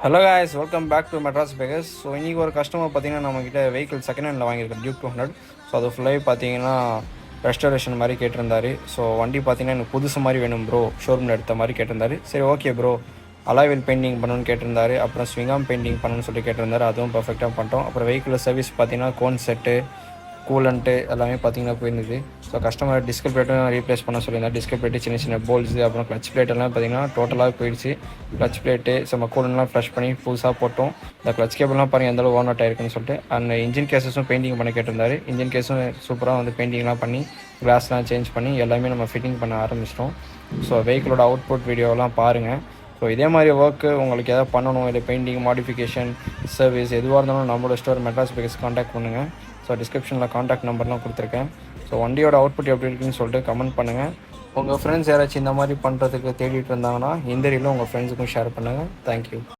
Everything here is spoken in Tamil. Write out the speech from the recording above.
Hello guys, welcome back to Madras Packers. So இன்றைக்கி ஒரு கஸ்டமர் பார்த்தீங்கன்னா நம்மக்கிட்ட வெஹிக்கிள் செகண்ட் ஹேண்டில் வாங்கியிருக்கோம் டியூக் 200. ஸோ அது ஃபுல்லாகவே பார்த்தீங்கன்னா ரெஸ்டரேஷன் மாதிரி கேட்டிருந்தாரு. ஸோ வண்டி பார்த்தீங்கன்னா எனக்கு புதுசு மாதிரி வேணும் ப்ரோ, ஷோரூமில் எடுத்த மாதிரி கேட்டிருந்தாரு. சரி ஓகே ப்ரோ, அலாய்வில் பெயிண்டிங் பண்ணணும்னு கேட்டிருந்தாரு. அப்புறம் ஸ்விங்காம் பெயிண்டிங் பண்ணணும்னு சொல்லி கேட்டிருந்தாரு. அதுவும் பர்ஃபெக்டாக பண்ணிட்டோம். அப்புறம் வெஹிக்கிள் சர்வீஸ் பார்த்தீங்கன்னா கோன் செட்டு, கூலண்ட்டு எல்லாமே பார்த்தீங்கன்னா போயிருந்தது. ஸோ கஸ்டமர் டிஸ்க் பிளேட்டும் ரீப்ளேஸ் பண்ண சொல்லியிருந்தார். டிஸ்க் பிளேட்டு சின்ன சின்ன போல்ஸு, அப்புறம் கிளச் பிளேட் எல்லாம் பார்த்தீங்கன்னா டோட்டலாக போயிடுச்சு. கிளச் பிளேட்டு நம்ம கூலன்லாம் ஃப்ரெஷ் பண்ணி புதுசாக போட்டோம். இந்த கிளச் கேபிள்லாம் பாருங்கள் எந்தளவு ஓன் அவுட் ஆயிருக்குன்னு சொல்லிட்டு. அந்த இன்ஜின் கேஸஸும் பெயிண்டிங் பண்ண கேட்டிருந்தாரு. இன்ஜின் கேஸும் சூப்பராக வந்து பெயிண்டிங்லாம் பண்ணி கிளாஸ்லாம் சேஞ்ச் பண்ணி எல்லாமே நம்ம ஃபிட்டிங் பண்ண ஆரம்பிச்சிட்டோம். ஸோ வெஹிக்கிளோட அவுட்புட் வீடியோலாம் பாருங்கள். ஸோ இதே மாதிரி ஒர்க்கு உங்களுக்கு எதாவது பண்ணணும், இல்லை பெயிண்டிங், மாடிஃபிகேஷன், சர்வீஸ் எதுவாக இருந்தாலும் நம்மளோட ஸ்டோர் மெட்ராஸ் பேக்கர்ஸ் காண்டாக்ட் பண்ணுங்கள். ஸோ டிஸ்கிரிப்ஷனில் காண்டாக்ட் நம்பர்லாம் கொடுத்துருக்கேன். ஸோ வண்டியோட அவுட்புட் எப்படி இருக்குன்னு சொல்லிட்டு கமெண்ட் பண்ணுங்கள். உங்கள் ஃப்ரெண்ட்ஸ் யாராச்சும் இந்த மாதிரி பண்ணுறதுக்கு தேடிட்டு இருந்தாங்கன்னா இந்த ரீலும் உங்கள் ஃப்ரெண்ட்ஸுக்கும் ஷேர் பண்ணுங்கள். தேங்க்யூ.